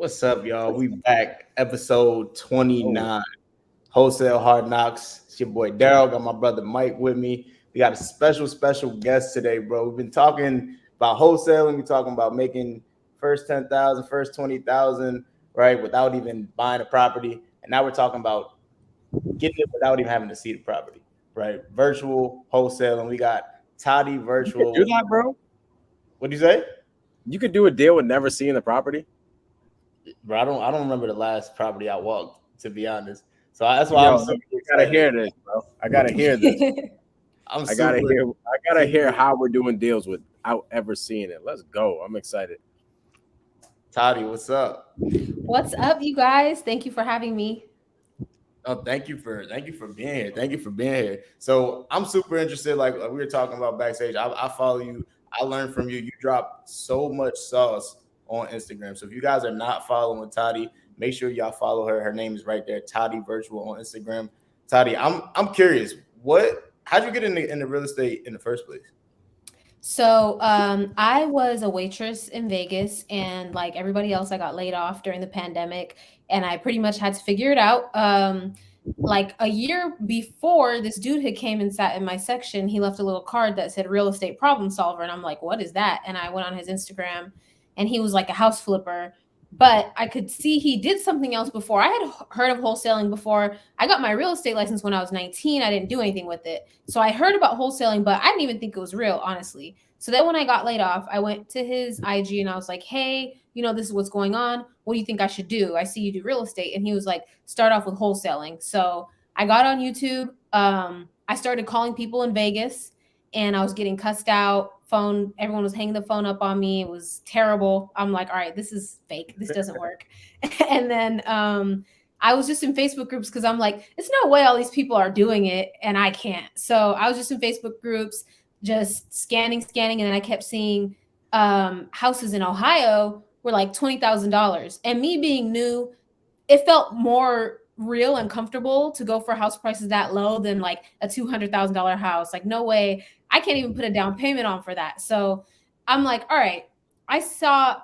What's up, y'all? We back, episode Oh, 29, Wholesale Hardknocks. It's your boy Daryll. Got my brother Mike with me. We got a special guest today, bro. We've been talking about wholesaling. We're talking about making first 10,000, first 20,000, right, without even buying a property. And now we're talking about getting it without even having to see the property, right? Virtual wholesaling. We got Tadi you could do Virtual. that, bro. What do you say? You could do a deal with never seeing the property. Bro, I don't remember the last property I walked, to be honest. So that's why I'm Yo, super you gotta excited. hear this, bro. I gotta hear this. I'm I gotta super, hear. I gotta hear super. how we're doing deals without ever seeing it. Let's go. I'm excited. Toddy, what's up? What's up, you guys? Thank you for having me. Oh, thank you for being here. Thank you for being here. So I'm super interested. Like we were talking about backstage. I follow you. I learned from you. You drop so much sauce on Instagram. So if you guys are not following Toddy, make sure y'all follow her. Her name is right there, Toddy Virtual on Instagram. Toddy, I'm curious. How'd you get into real estate in the first place? So, I was a waitress in Vegas, and like everybody else, I got laid off during the pandemic, and I pretty much had to figure it out. Like a year before, this dude had came and sat in my section. He left a little card that said "real estate problem solver," and I'm like, "What is that?" And I went on his Instagram, and he was like a house flipper. But I could see he did something else before. I had heard of wholesaling before. I got my real estate license when I was 19. I didn't do anything with it. So I heard about wholesaling, but I didn't even think it was real, honestly. So then when I got laid off, I went to his IG and I was like, hey, this is what's going on. What do you think I should do? I see you do real estate. And he was like, start off with wholesaling. So I got on YouTube. I started calling people in Vegas and I was getting cussed out. Everyone was hanging the phone up on me. It was terrible. I'm like, all right, this is fake. This doesn't work. And then I was just in Facebook groups because I'm like, there's no way all these people are doing it and I can't. So I was just in Facebook groups, just scanning, and then I kept seeing houses in Ohio were like $20,000. And me being new, it felt more real and comfortable to go for house prices that low than like a $200,000 house. Like, no way. I can't even put a down payment on for that. So I'm like, all right. I saw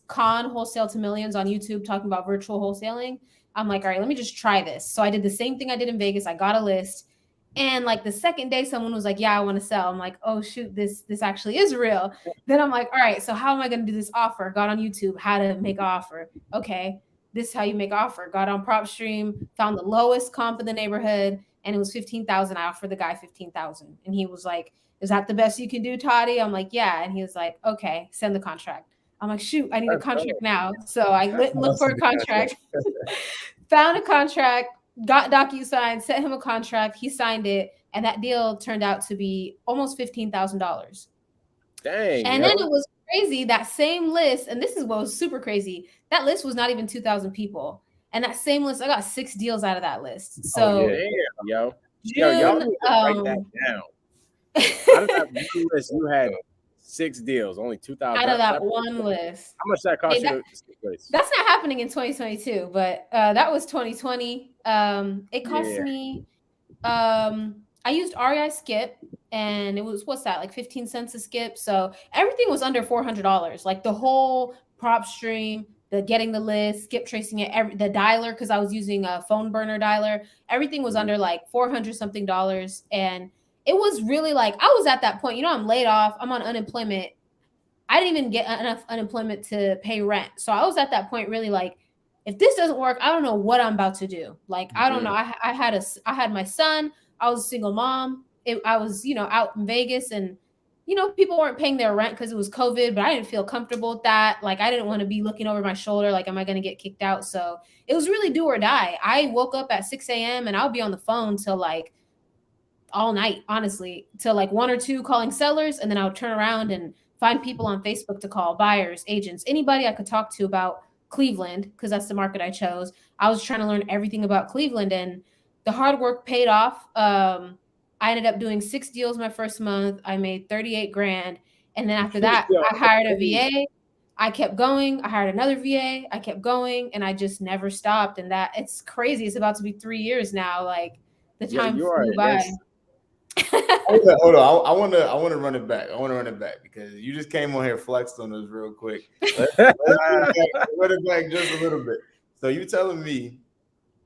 Con Wholesale to Millions on YouTube talking about virtual wholesaling. I'm like, all right, let me just try this. So I did the same thing I did in Vegas. I got a list. And like the second day, someone was like, yeah, I want to sell. I'm like, oh, shoot, this actually is real. Then I'm like, all right, so how am I going to do this offer? Got on YouTube, how to make an offer. Okay, this is how you make an offer. Got on PropStream, found the lowest comp in the neighborhood, and it was 15,000. I offered the guy 15,000. And he was like, is that the best you can do, Toddy? I'm like, yeah. And he was like, okay, send the contract. I'm like, shoot, I need a contract now. So I looked for a contract, found a contract, got DocuSign, sent him a contract. He signed it. And that deal turned out to be almost $15,000. Dang. And then it was crazy. That same list, and this is what was super crazy. That list was not even 2,000 people. And that same list, I got 6 deals out of that list. So yo, June, y'all need to write that down. Out of that one list, you had 6 deals, only 2,000. Out of that one list. How much that cost you? That's not happening in 2022, but that was 2020. It cost me. I used REI Skip, and it was like 15 cents a skip. So everything was under $400. Like the whole prop stream, the getting the list, skip tracing it, the dialer, because I was using a phone burner dialer. Everything was under like $400 something, and it was really like I was at that point. I'm laid off. I'm on unemployment. I didn't even get enough unemployment to pay rent. So I was at that point really like, if this doesn't work, I don't know what I'm about to do. Like, I don't know. I had my son. I was a single mom. I was, out in Vegas, and, people weren't paying their rent because it was COVID, but I didn't feel comfortable with that. Like, I didn't want to be looking over my shoulder. Like, am I going to get kicked out? So it was really do or die. I woke up at 6 a.m. and I'll be on the phone till like all night, honestly, till like 1 or 2 calling sellers. And then I would turn around and find people on Facebook to call, buyers, agents, anybody I could talk to about Cleveland, because that's the market I chose. I was trying to learn everything about Cleveland, and the hard work paid off. I ended up doing 6 deals my first month. I made 38 grand. And then after that, I hired a VA. I kept going. I hired another VA. I kept going, and I just never stopped. And it's crazy. It's about to be 3 years now. Like, the time flew by. Hold on. I want to run it back. I want to run it back because you just came on here, flexed on us real quick. Let's run it back just a little bit. So you telling me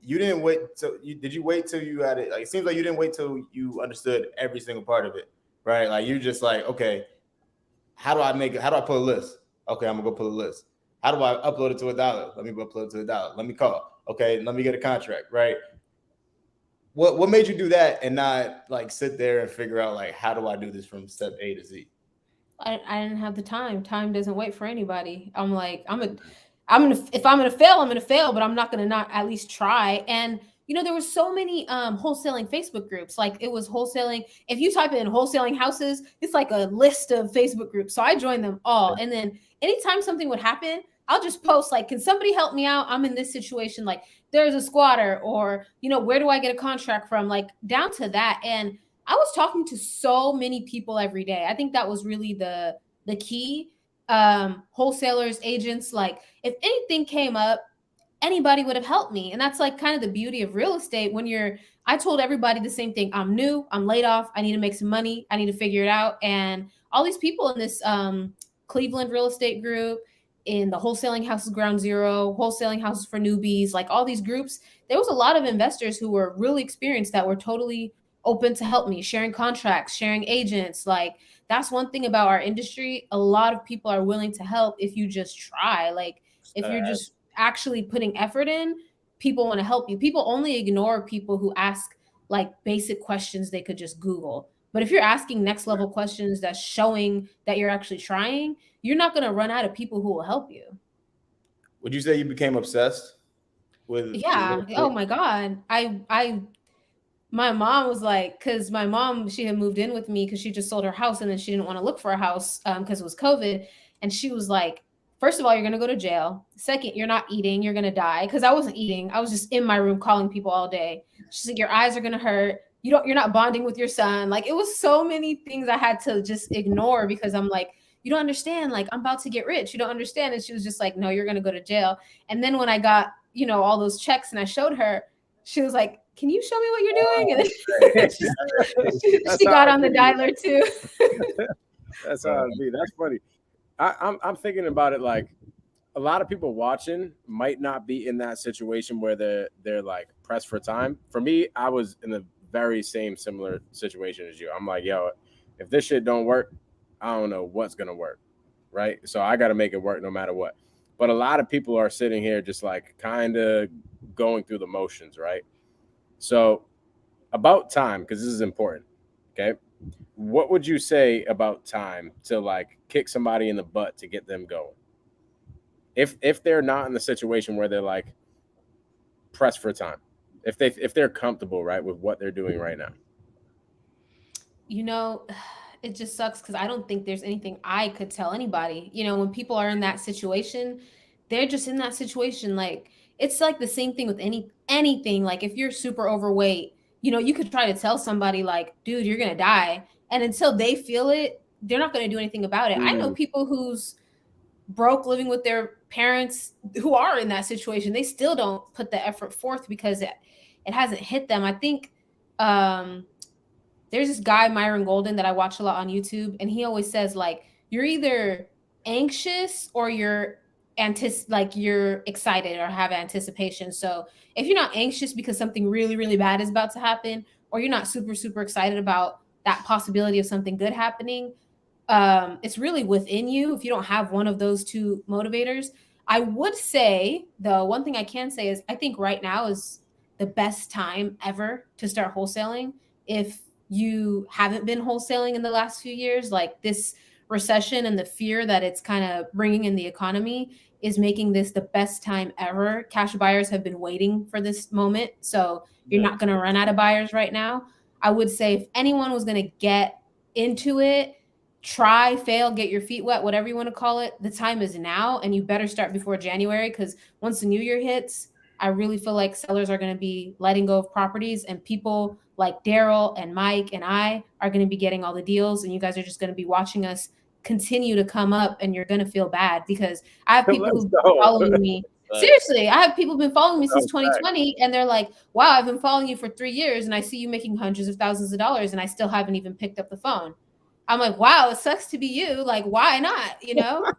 you didn't wait till did you wait till you had it? Like, it seems like you didn't wait till you understood every single part of it, right? Like, you just like, okay, how do I make it? How do I pull a list? Okay, I'm gonna go pull a list. How do I upload it to $1? Let me go upload it to $1. Let me call. Okay, let me get a contract, right? What made you do that and not like sit there and figure out like, how do I do this from step A to Z? I didn't have the time. Time doesn't wait for anybody. I'm like, if I'm gonna fail, I'm gonna fail, but I'm not gonna not at least try. And there were so many wholesaling Facebook groups. Like, it was wholesaling. If you type in wholesaling houses, it's like a list of Facebook groups. So I joined them all. And then anytime something would happen, I'll just post like, can somebody help me out? I'm in this situation. Like, there's a squatter, or where do I get a contract from? Like, down to that. And I was talking to so many people every day. I think that was really the key. Wholesalers, agents, like, if anything came up, anybody would have helped me. And that's like kind of the beauty of real estate. I told everybody the same thing. I'm new, I'm laid off, I need to make some money, I need to figure it out. And all these people in this Cleveland real estate group, in the Wholesaling Houses Ground Zero, Wholesaling Houses for Newbies, like all these groups, there was a lot of investors who were really experienced that were totally open to help me, sharing contracts, sharing agents. Like, that's one thing about our industry. A lot of people are willing to help if you just try. Like, if you're just actually putting effort in, people want to help you. People only ignore people who ask like basic questions they could just Google. But if you're asking next level questions that's showing that you're actually trying, you're not going to run out of people who will help you. Would you say you became obsessed with? Yeah. Oh my God. My mom was like, because my mom, she had moved in with me because she just sold her house and then she didn't want to look for a house because it was COVID. And she was like, first of all, you're going to go to jail. Second, you're not eating. You're going to die. Because I wasn't eating. I was just in my room calling people all day. She's like, your eyes are going to hurt. You're not bonding with your son. Like, it was so many things I had to just ignore because I'm like, you don't understand. Like, I'm about to get rich. You don't understand. And she was just like, no, you're going to go to jail. And then when I got, all those checks and I showed her, she was like, can you show me what you're doing? And then she got on the dialer too. That's how it be. That's funny. I'm thinking about it like a lot of people watching might not be in that situation where they're like pressed for time. For me, I was in the very similar situation as you. I'm like, yo, if this shit don't work, I don't know what's gonna work, right? So I got to make it work no matter what. But a lot of people are sitting here just like kind of going through the motions, right? So about time, because this is important, okay? What would you say about time to like kick somebody in the butt to get them going? If they're not in the situation where they're like pressed for time, if they're comfortable, right, with what they're doing right now. It just sucks because I don't think there's anything I could tell anybody. When people are in that situation, they're just in that situation. Like, it's like the same thing with anything. Like, if you're super overweight, you could try to tell somebody like, dude, you're gonna die, and until they feel it, they're not gonna do anything about it. I know people who's broke, living with their parents, who are in that situation. They still don't put the effort forth because it hasn't hit them. I think there's this guy, Myron Golden, that I watch a lot on YouTube, and he always says like, you're either anxious or you're excited or have anticipation. So if you're not anxious because something really, really bad is about to happen, or you're not super, super excited about that possibility of something good happening, it's really within you. If you don't have one of those two motivators, I would say the one thing I can say is I think right now is the best time ever to start wholesaling. If you haven't been wholesaling in the last few years, like this recession and the fear that it's kind of bringing in the economy is making this the best time ever. Cash buyers have been waiting for this moment. So you're not going to run out of buyers right now. I would say if anyone was going to get into it, try, fail, get your feet wet, whatever you want to call it, the time is now, and you better start before January, because once the new year hits, I really feel like sellers are going to be letting go of properties, and people like Daryll and Mike and I are going to be getting all the deals, and you guys are just going to be watching us continue to come up, and you're going to feel bad because I have people who following me. Seriously, I have people been following me since Okay. 2020, and they're like, "Wow, I've been following you for 3 years, and I see you making hundreds of thousands of dollars, and I still haven't even picked up the phone." I'm like, "Wow, it sucks to be you. Like, why not? You know,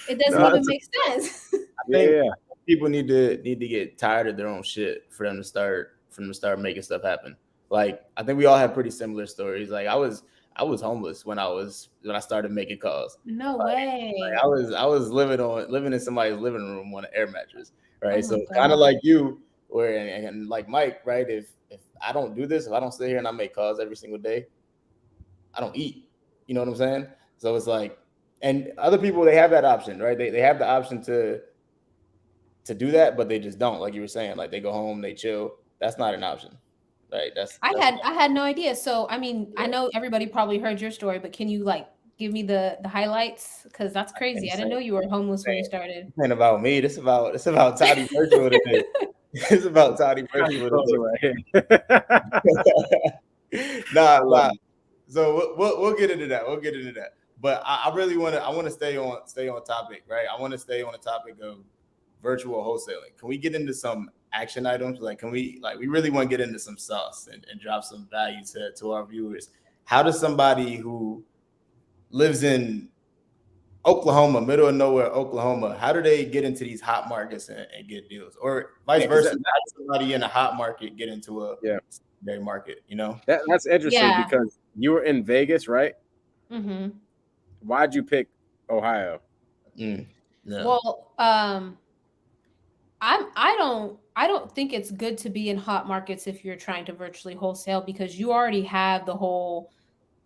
it doesn't No, even make sense." I think Yeah. people need to get tired of their own shit for them to start making stuff happen. Like I think we all have pretty similar stories. Like I was homeless when I started making calls. No Like way. I was living in somebody's living room on an air mattress, right? Oh So my kind of God. like you, where and like Mike, right? If I don't do this, if I don't sit here and I make calls every single day, I don't eat. You know what I'm saying? So it's like, and other people they have that option, right? They have the option to do that, but they just don't. Like you were saying, like they go home, they chill. That's not an option, right? I had no idea. So I mean, I know everybody probably heard your story, but can you like give me the highlights? Because that's crazy. I didn't know you were homeless when you started. Ain't about me. This about Tadi virtual today. It's about Tadi virtual today. Nah. So we'll get into that. We'll get into that. But I really want to stay on topic, right? I want to stay on the topic of virtual wholesaling. Can we get into some action items? Like, we really want to get into some sauce and drop some value to our viewers. How does somebody who lives in Oklahoma, middle of nowhere, Oklahoma, how do they get into these hot markets and get deals? Or vice versa, how does somebody in a hot market get into a secondary market, you know? That's interesting because you were in Vegas, right? Mm-hmm. Why'd you pick Ohio? No. Well, I don't think it's good to be in hot markets if you're trying to virtually wholesale, because you already have the whole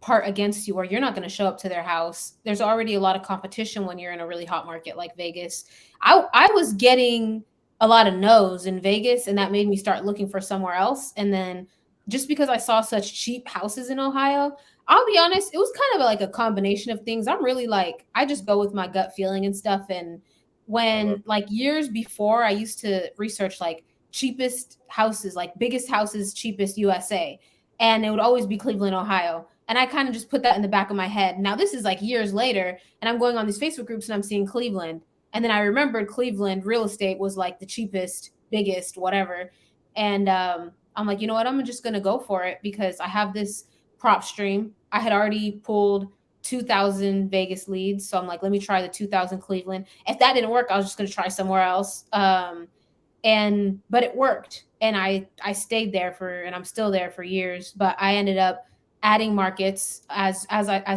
part against you, or you're not going to show up to their house. There's already a lot of competition when you're in a really hot market like Vegas. I was getting a lot of no's in Vegas, and that made me start looking for somewhere else. And then just because I saw such cheap houses in Ohio, I'll be honest, it was kind of like a combination of things. I'm really like, I just go with my gut feeling and stuff. And when like years before, I used to research like cheapest houses, like biggest houses, cheapest USA. And it would always be Cleveland, Ohio. And I kind of just put that in the back of my head. Now this is like years later, and I'm going on these Facebook groups and I'm seeing Cleveland. And then I remembered Cleveland real estate was like the cheapest, biggest, whatever. And I'm like, you know what? I'm just going to go for it because I have this prop stream. I had already pulled 2,000 Vegas leads. So I'm like, let me try the 2,000 Cleveland. If that didn't work, I was just going to try somewhere else. But it worked. And I stayed there and I'm still there for years. But I ended up adding markets as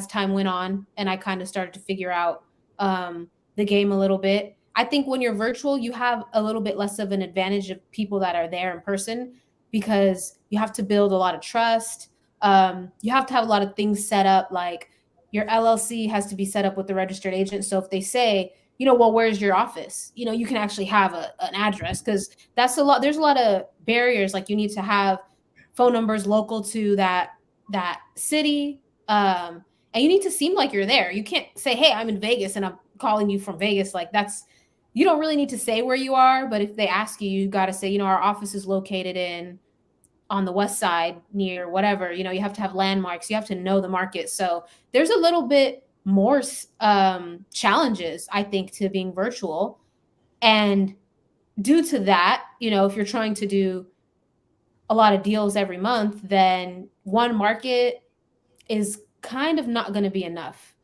time went on, and I kind of started to figure out the game a little bit. I think when you're virtual, you have a little bit less of an advantage of people that are there in person, because you have to build a lot of trust. You have to have a lot of things set up, like your LLC has to be set up with the registered agent. So if they say, you know, well, where's your office? You know, you can actually have an address, because that's a lot. There's a lot of barriers. Like you need to have phone numbers local to that city. And you need to seem like you're there. You can't say, hey, I'm in Vegas and I'm calling you from Vegas. Like you don't really need to say where you are, but if they ask you, you got to say, you know, our office is located on the west side near whatever. You know, you have to have landmarks. You have to know the market. So there's a little bit more challenges, I think, to being virtual. And due to that, you know, if you're trying to do a lot of deals every month, then one market is kind of not going to be enough.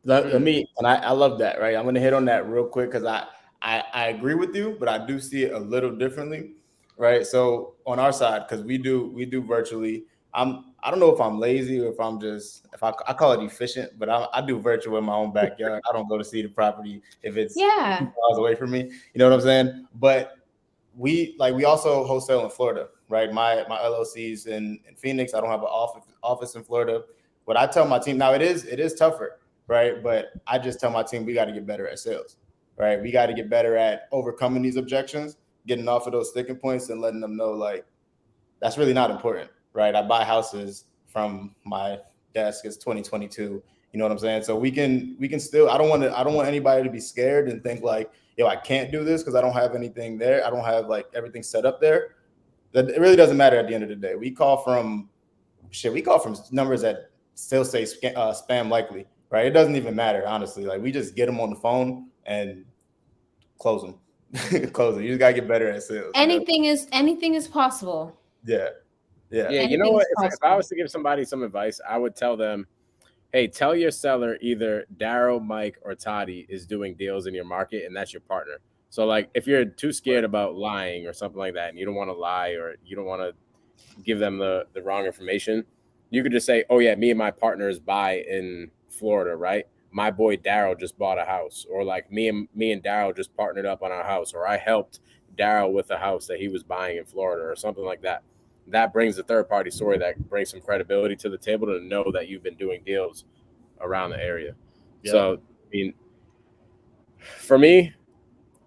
Let me, and I love that, right? I'm going to hit on that real quick because I agree with you, but I do see it a little differently, right? So on our side, because we do virtually, I don't know if I'm lazy or if I'm just, I call it efficient, but I do virtual in my own backyard. I don't go to see the property if it's 2 miles away from me. You know what I'm saying? But we also wholesale in Florida, right? My LLC's in Phoenix. I don't have an office in Florida. But I tell my team now, it is tougher, right? But I just tell my team we got to get better at sales, right? We got to get better at overcoming these objections, getting off of those sticking points, and letting them know like that's really not important, right? I buy houses from my desk. It's 2022. You know what I'm saying? So we can still. I don't want anybody to be scared and think like, yo, I can't do this because I don't have anything there. I don't have like everything set up there. That it really doesn't matter at the end of the day. We call from numbers that still say spam likely, right? It doesn't even matter, honestly. Like we just get them on the phone and close them. Close them. You just gotta get better at sales. Anything is possible. Yeah. Yeah, you Anything know what? is If I possible. was to give somebody some advice, I would tell them, hey, tell your seller either Daryl, Mike, or Tadi is doing deals in your market, and that's your partner. So, like, if you're too scared about lying or something like that, and you don't want to lie or you don't want to give them the wrong information, you could just say, oh, yeah, me and my partners buy in Florida, right? My boy Daryl just bought a house, or like me and Daryl just partnered up on our house, or I helped Daryl with a house that he was buying in Florida, or something like that. That brings a third party story that brings some credibility to the table to know that you've been doing deals around the area. Yep. So, I mean, for me,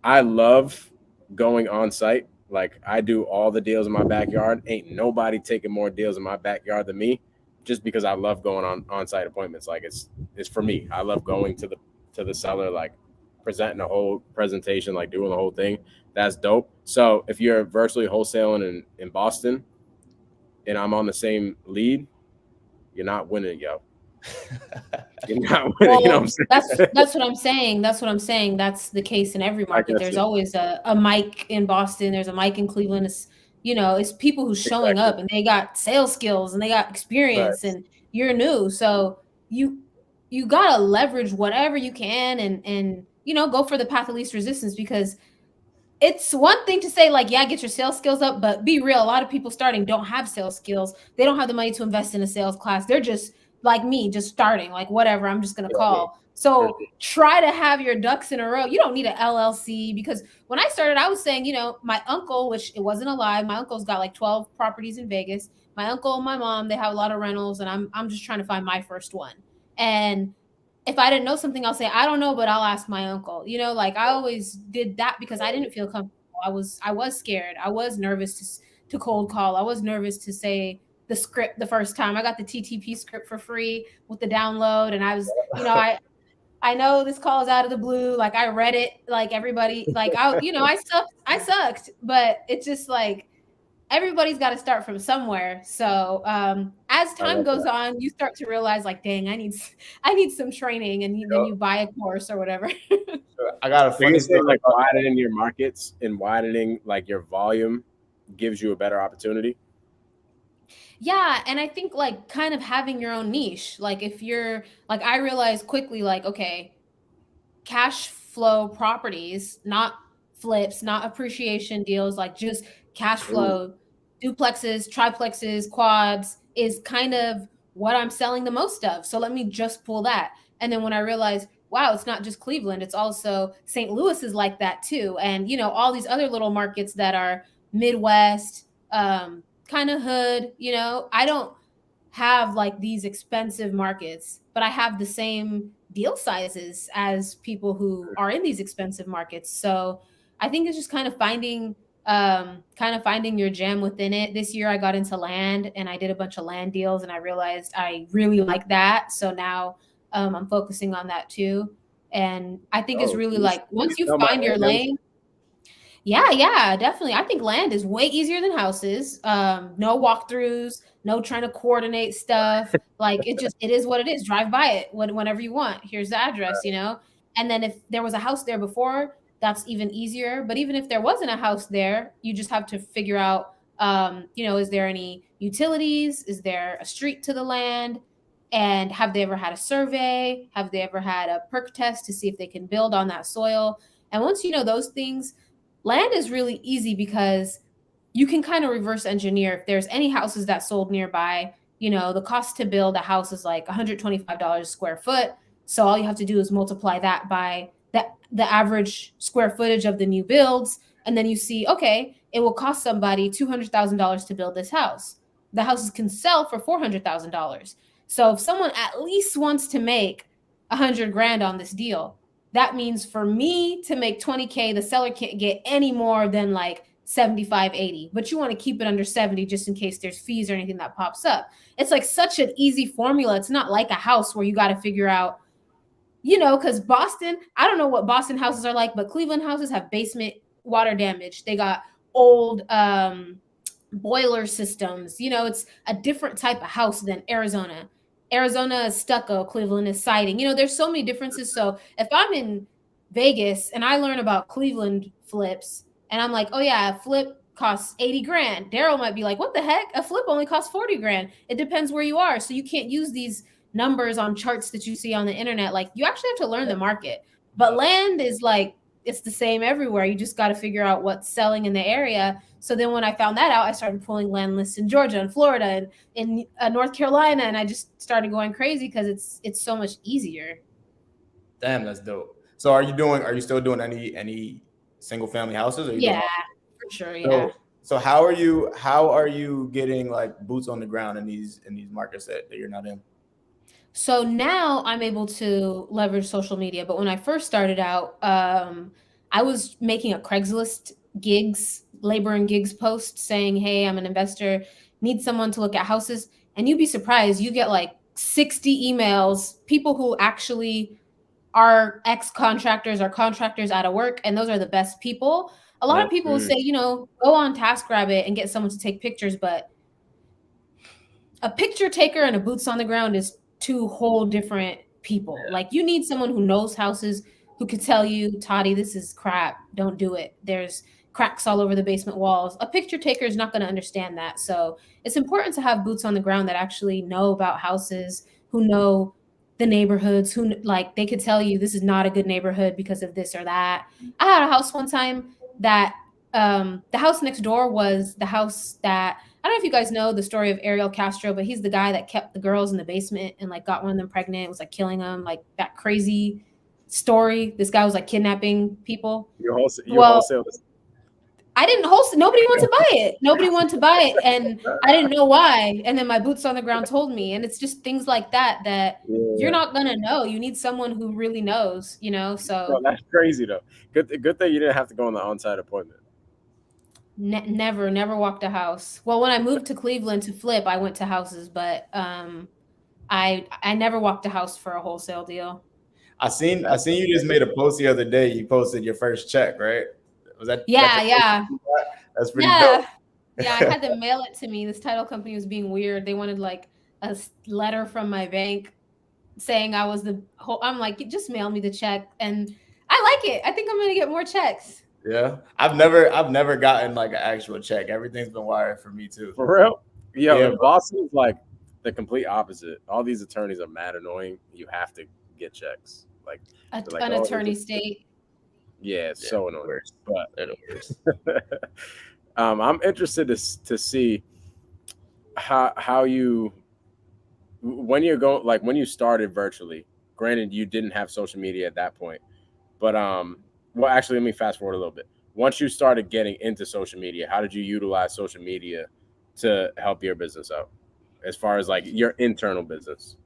I love going on site. Like, I do all the deals in my backyard. Ain't nobody taking more deals in my backyard than me, just because I love going on site appointments. Like, it's for me. I love going to the seller, like presenting a whole presentation, like doing the whole thing. That's dope. So if you're virtually wholesaling in Boston and I'm on the same lead, you're not winning, yo. You're not winning, well, you know what I'm saying? That's what I'm saying. That's the case in every market. There's always a Mike in Boston. There's a Mike in Cleveland. It's people who's showing up and they got sales skills and they got experience and you're new. So you gotta leverage whatever you can and go for the path of least resistance, because it's one thing to say, like, yeah, get your sales skills up, but be real. A lot of people starting don't have sales skills. They don't have the money to invest in a sales class. They're just like me, just starting, like, whatever, I'm just going to call. So try to have your ducks in a row. You don't need an LLC, because when I started, I was saying, my uncle, which it wasn't a lie, my uncle's got like 12 properties in Vegas. My uncle and my mom, they have a lot of rentals, and I'm just trying to find my first one. And if I didn't know something, I'll say, I don't know, but I'll ask my uncle. Like, I always did that because I didn't feel comfortable. I was scared. I was nervous to cold call. I was nervous to say the script the first time. I got the TTP script for free with the download. And I was, I know this call is out of the blue. Like, I read it like everybody, like, I sucked, but it's just like, everybody's got to start from somewhere. So as time goes on, you start to realize, like, dang, I need some training, and then you buy a course or whatever. I got a funny thing, like widening your markets and widening like your volume gives you a better opportunity. Yeah, and I think, like, kind of having your own niche. Like, if you're like, I realized quickly, like, okay, cash flow properties, not flips, not appreciation deals, like just cash flow, duplexes, triplexes, quads is kind of what I'm selling the most of. So let me just pull that. And then when I realized, wow, it's not just Cleveland, it's also St. Louis is like that too. And, all these other little markets that are Midwest, kind of hood, I don't have like these expensive markets, but I have the same deal sizes as people who are in these expensive markets. So I think it's just kind of finding your gem within it. This year I got into land and I did a bunch of land deals, and I realized I really like that. So now I'm focusing on that too. And I think it's really like, once you find your lane. Yeah, definitely. I think land is way easier than houses. No walkthroughs, no trying to coordinate stuff. Like, it is what it is. Drive by it whenever you want. Here's the address, And then if there was a house there before, that's even easier. But even if there wasn't a house there, you just have to figure out, is there any utilities? Is there a street to the land? And have they ever had a survey? Have they ever had a perk test to see if they can build on that soil? And once you know those things, land is really easy, because you can kind of reverse engineer. If there's any houses that sold nearby, the cost to build a house is like $125 a square foot. So all you have to do is multiply that by the average square footage of the new builds. And then you see, okay, it will cost somebody $200,000 to build this house. The houses can sell for $400,000. So if someone at least wants to make $100,000 on this deal, that means for me to make 20K, the seller can't get any more than like 75, 80, but you want to keep it under 70 just in case there's fees or anything that pops up. It's like such an easy formula. It's not like a house where you got to figure out, because Boston, I don't know what Boston houses are like, but Cleveland houses have basement water damage. They got old boiler systems. It's a different type of house than Arizona. Arizona is stucco, Cleveland is siding. There's so many differences. So if I'm in Vegas and I learn about Cleveland flips, and I'm like, oh yeah, a flip costs 80 grand. Daryl might be like, what the heck? A flip only costs 40 grand. It depends where you are. So you can't use these numbers on charts that you see on the internet. Like, you actually have to learn the market. But land is like, it's the same everywhere. You just got to figure out what's selling in the area. So then when I found that out, I started pulling land lists in Georgia and Florida and in North Carolina, and I just started going crazy because it's so much easier. Damn, that's dope. So are you still doing any single family houses? Or you Yeah, doing for sure. Yeah. So how are you getting like boots on the ground in these markets that you're not in? So now I'm able to leverage social media, but when I first started out, I was making a Craigslist labor and gigs post saying, "Hey, I'm an investor, need someone to look at houses." And you'd be surprised, you get like 60 emails, people who actually are ex-contractors or contractors out of work, and those are the best people. A lot of people will say, go on TaskRabbit and get someone to take pictures, but a picture taker and a boots on the ground is two whole different people. Yeah. Like, you need someone who knows houses, who could tell you, Tadi, this is crap. Don't do it. There's cracks all over the basement walls. A picture taker is not going to understand that. So it's important to have boots on the ground that actually know about houses, who know the neighborhoods, who like they could tell you this is not a good neighborhood because of this or that. I had a house one time that the house next door was the house that, I don't know if you guys know the story of Ariel Castro, but he's the guy that kept the girls in the basement and like got one of them pregnant, was like killing them, like that crazy story. This guy was like kidnapping people. Wholesale. I didn't wholesale. Nobody wanted to buy it. Nobody wanted to buy it, and I didn't know why. And then my boots on the ground told me. And it's just things like that you're not gonna know. You need someone who really knows. So Well, that's crazy though. Good thing you didn't have to go on the on-site appointment. Never walked a house. Well, when I moved to Cleveland to flip, I went to houses, but I never walked a house for a wholesale deal. I seen you just made a post the other day. You posted your first check, right? Was that? Yeah. That's pretty dope. Yeah, I had them mail it to me. This title company was being weird. They wanted like a letter from my bank saying I was I'm like, just mail me the check, and I like it. I think I'm gonna get more checks. Yeah, I've never gotten like an actual check. Everything's been wired for me too. For real? Yeah, Boston is like the complete opposite. All these attorneys are mad annoying. You have to get checks. Like an attorney state. Yeah, it's so annoying. But I'm interested to see how you, when you're going, like when you started virtually. Granted, you didn't have social media at that point, but well, actually, let me fast forward a little bit. Once you started getting into social media, how did you utilize social media to help your business out, as far as like your internal business?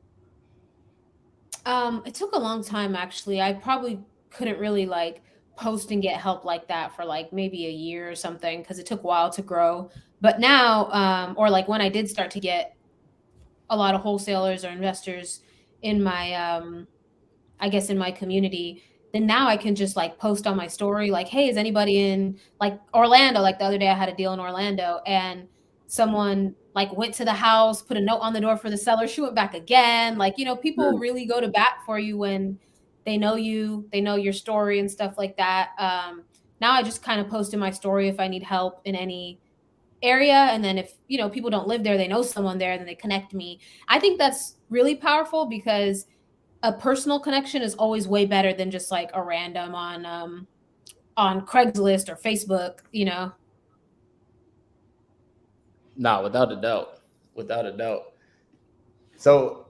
It took a long time, actually. I probably couldn't really like post and get help like that for like maybe a year or something, because it took a while to grow. But now, or like when I did start to get a lot of wholesalers or investors in my I guess in my community, then now I can just like post on my story like, hey, is anybody in like Orlando? Like the other day I had a deal in Orlando, and someone like went to the house, put a note on the door for the seller. She went back again. Like, people really go to bat for you when they know your story and stuff like that. Now I just kind of post in my story if I need help in any area, and then if people don't live there, they know someone there, then they connect me. I think that's really powerful, because a personal connection is always way better than just like a random on Craigslist or Facebook. Nah, without a doubt. So,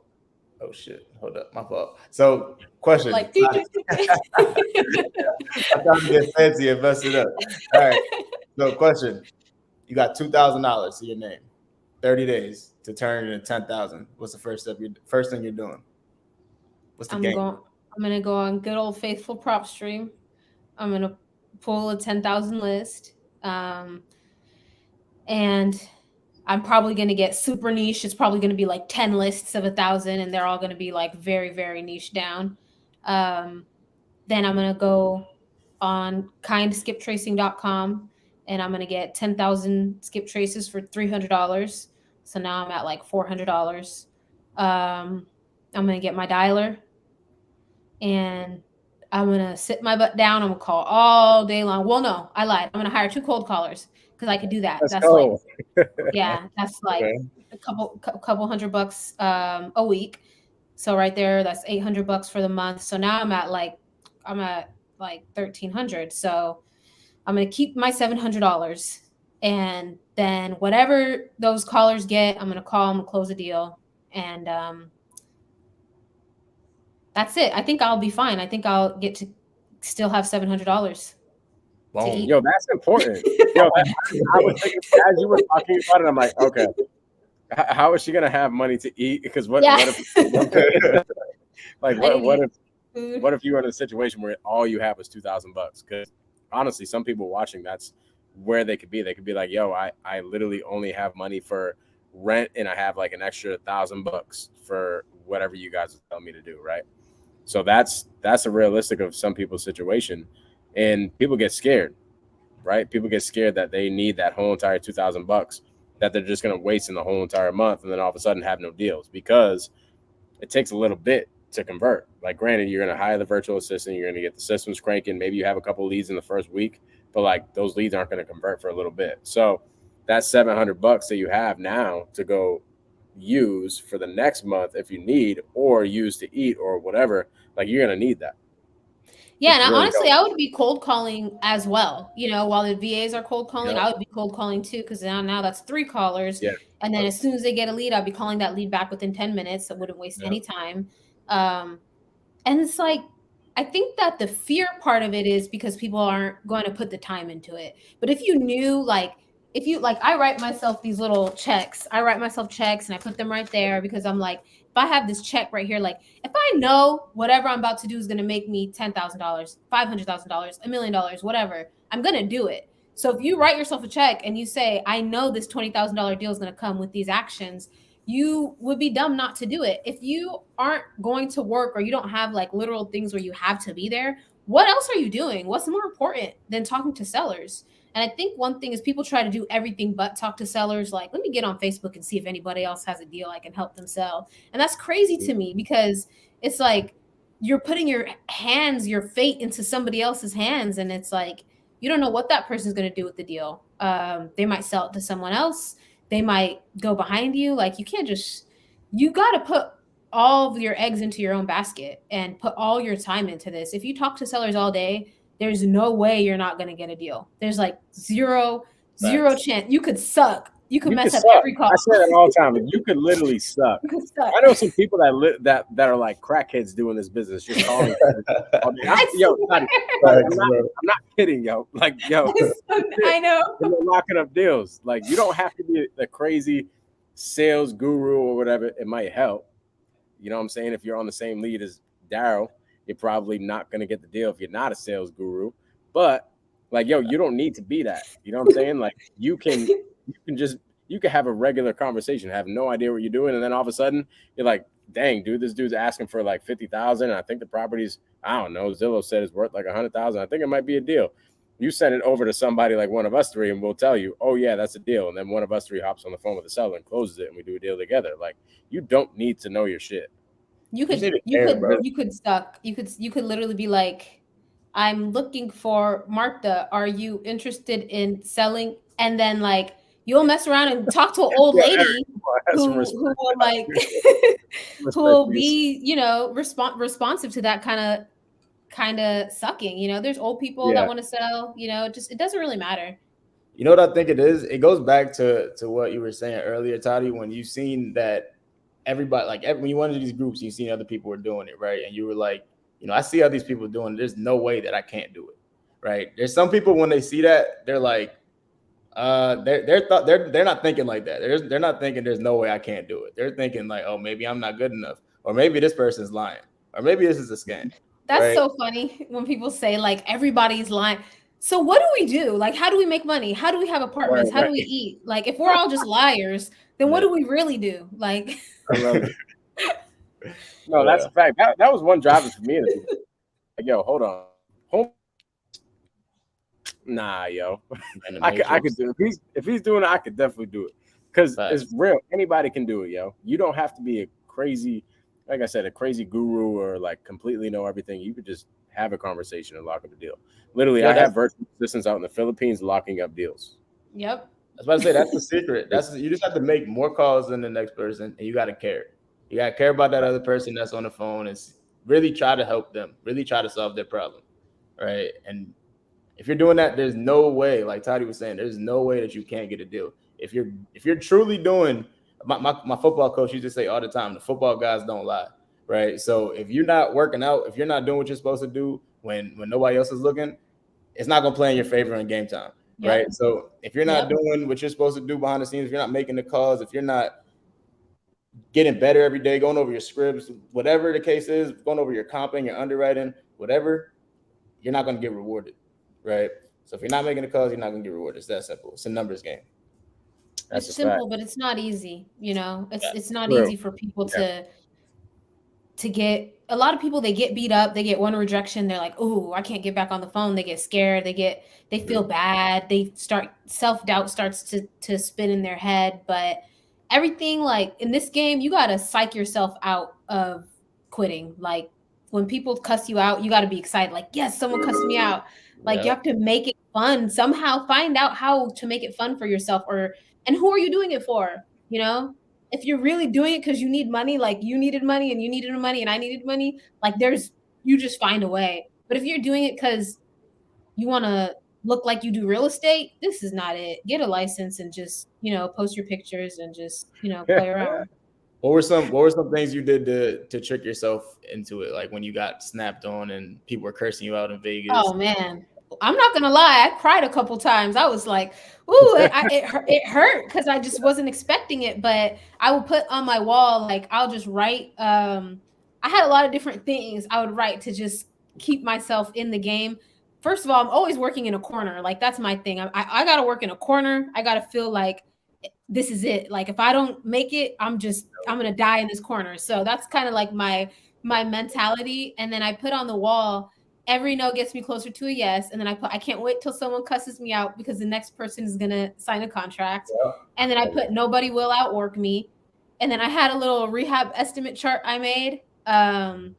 oh shit, hold up, my fault. So, question. Like, I'm trying to get fancy and mess it up. All right. So, question. You got $2,000 to your name, 30 days to turn it into 10,000. What's the first thing you're doing? What's the game? I'm gonna go on good old faithful prop stream. I'm gonna pull a 10,000 list, and I'm probably gonna get super niche. It's probably gonna be like 10 lists of 1,000, and they're all gonna be like very, very niche down. Then I'm gonna go on kindskiptracing.com, and I'm gonna get 10,000 skip traces for $300. So now I'm at like $400. I'm gonna get my dialer, and I'm going to sit my butt down. I'm going to call all day long. Well, no, I lied. I'm going to hire 2 cold callers because I could do that. Let's That's go. that's like Okay. a couple $100 a week. So right there, that's $800 for the month. So now I'm at like $1,300. So I'm going to keep my $700. And then whatever those callers get, I'm going to call them, close a deal. And that's it. I think I'll be fine. I think I'll get to still have $700 to eat. Yo, that's important. Yo, I was thinking as you were talking about it, I'm like, okay, how is she gonna have money to eat? Because what if like what if you were in a situation where all you have was $2,000? Because honestly, some people watching, that's where they could be. They could be like, yo, I literally only have money for rent, and I have like an extra $1,000 for whatever you guys tell me to do, right? So that's a realistic of some people's situation, and people get scared, right? People get scared that they need that whole entire $2,000 that they're just going to waste in the whole entire month, and then all of a sudden have no deals, because it takes a little bit to convert. Like, granted, you're going to hire the virtual assistant, you're going to get the systems cranking, maybe you have a couple of leads in the first week, but like those leads aren't going to convert for a little bit. So that $700 that you have now to go use for the next month if you need, or use to eat or whatever, like you're going to need that. Yeah, and really honestly, I would be cold calling as well. You know, while the VAs are cold calling, I would be cold calling too, because now that's 3 callers. Yeah. And then as soon as they get a lead, I'd be calling that lead back within 10 minutes. So wouldn't waste any time. And it's like, I think that the fear part of it is because people aren't going to put the time into it. But if you knew, like, I write myself these little checks. I write myself checks and I put them right there because I'm like, if I have this check right here, like if I know whatever I'm about to do is going to make me $10,000, $500,000, $1 million, whatever, I'm going to do it. So if you write yourself a check and you say, I know this $20,000 deal is going to come with these actions, you would be dumb not to do it. If you aren't going to work or you don't have like literal things where you have to be there, what else are you doing? What's more important than talking to sellers? And I think one thing is people try to do everything but talk to sellers. Like, let me get on Facebook and see if anybody else has a deal I can help them sell. And that's crazy to me because it's like you're putting your fate into somebody else's hands. And it's like, you don't know what that person's going to do with the deal. They might sell it to someone else. They might go behind you. Like, you got to put all of your eggs into your own basket and put all your time into this. If you talk to sellers all day, there's no way you're not going to get a deal. There's like zero chance. You could suck. You could mess up every call. I say that all the time. You could literally suck. I know some people that are like crackheads doing this business, just calling. I'm not kidding, yo. Like, yo, I know. They're locking up deals. Like, you don't have to be a crazy sales guru or whatever. It might help. You know what I'm saying? If you're on the same lead as Daryl, you're probably not going to get the deal if you're not a sales guru. But like, yo, you don't need to be that. You know what I'm saying? Like, you can have a regular conversation, have no idea what you're doing, and then all of a sudden you're like, dang, dude, this dude's asking for like $50,000, and I think the property's, I don't know, Zillow said it's worth like $100,000. I think it might be a deal. You send it over to somebody like one of us three, and we'll tell you, oh yeah, that's a deal. And then one of us three hops on the phone with the seller and closes it, and we do a deal together. Like, you don't need to know your shit. You could suck. You could literally be like, I'm looking for Martha. Are you interested in selling? And then like you'll mess around and talk to an old lady who will like who will be, you know, responsive to that kind of sucking. You know, there's old people that want to sell, you know, it doesn't really matter. You know what I think it is? It goes back to what you were saying earlier, Tadi, when you've seen that everybody, like when you went into these groups, you've seen other people were doing it, right? And you were like, you know, I see how these people are doing it. There's no way that I can't do it, right? There's some people when they see that, they're like, they're not thinking like that. They're not thinking there's no way I can't do it. They're thinking like, oh, maybe I'm not good enough, or maybe this person's lying, or maybe this is a scam. That's right? So funny when people say like everybody's lying. So what do we do? Like, how do we make money? How do we have apartments? How do we eat? Like, if we're all just liars, then what do we really do? Like, I love it. No, that's a fact. That was one driver for me. Like, yo, hold on. Nah, yo. I could do it. If he's doing it, I could definitely do it. Because it's real. Anybody can do it, yo. You don't have to be a crazy, like I said, a crazy guru or like completely know everything. You could just have a conversation and lock up a deal. Literally, Yeah, I have virtual assistants out in the Philippines locking up deals. Yep. I was about to say that's the secret. You just have to make more calls than the next person, and you got to care. You got to care about that other person that's on the phone and really try to help them, really try to solve their problem, right? And if you're doing that, there's no way, like Tadi was saying, there's no way that you can't get a deal. If you're truly doing, my football coach used to say all the time, the football guys don't lie, right? So if you're not working out, if you're not doing what you're supposed to do when nobody else is looking, it's not going to play in your favor in game time, right? So if you're not doing what you're supposed to do behind the scenes, if you're not making the calls, if you're not getting better every day, going over your scripts, whatever the case is, going over your comping, your underwriting, whatever, you're not going to get rewarded, right? So if you're not making the calls, you're not going to get rewarded. It's that simple. It's a numbers game. It's simple, but it's not easy. It's not easy for people to get. A lot of people, they get beat up, they get one rejection, they're like, oh, I can't get back on the phone. They get scared, they feel bad, they start, self-doubt starts to spin in their head. But everything, like in this game, you got to psych yourself out of quitting. Like when people cuss you out, you got to be excited, like, yes, someone cussed me out. Like you have to make it fun somehow. Find out how to make it fun for yourself, and who are you doing it for? If you're really doing it because you need money, like you needed money and you needed money and I needed money, like you just find a way. But if you're doing it because you want to look like you do real estate, this is not it. Get a license and just, post your pictures and just, play around. What were some things you did to trick yourself into it? Like when you got snapped on and people were cursing you out in Vegas? Oh man, I'm not gonna lie, I cried a couple times. I was like, ooh, it hurt because I just wasn't expecting it. But I would put on my wall, like I'll just write. I had a lot of different things I would write to just keep myself in the game. First of all, I'm always working in a corner. Like that's my thing. I gotta work in a corner. I gotta feel like this is it. Like if I don't make it, I'm gonna die in this corner. So that's kind of like my mentality. And then I put on the wall, every no gets me closer to a yes. And then I can't wait till someone cusses me out because the next person is going to sign a contract. Yeah. And then I put nobody will outwork me. And then I had a little rehab estimate chart I made. And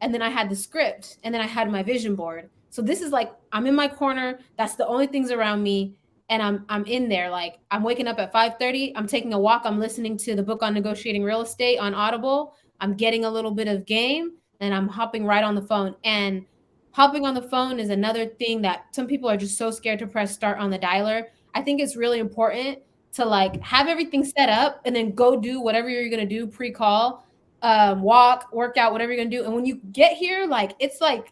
then I had the script, and then I had my vision board. So this is like, I'm in my corner. That's the only things around me. And I'm in there. Like I'm waking up at 5:30. I'm taking a walk. I'm listening to the book on negotiating real estate on Audible. I'm getting a little bit of game, and I'm hopping right on the phone. And hopping on the phone is another thing that some people are just so scared to press start on the dialer. I think it's really important to like have everything set up and then go do whatever you're going to do pre-call, walk, workout, whatever you're going to do. And when you get here, like, it's like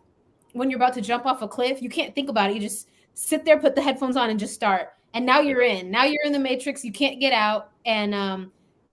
when you're about to jump off a cliff, you can't think about it. You just sit there, put the headphones on and just start. And now you're in the matrix. You can't get out. And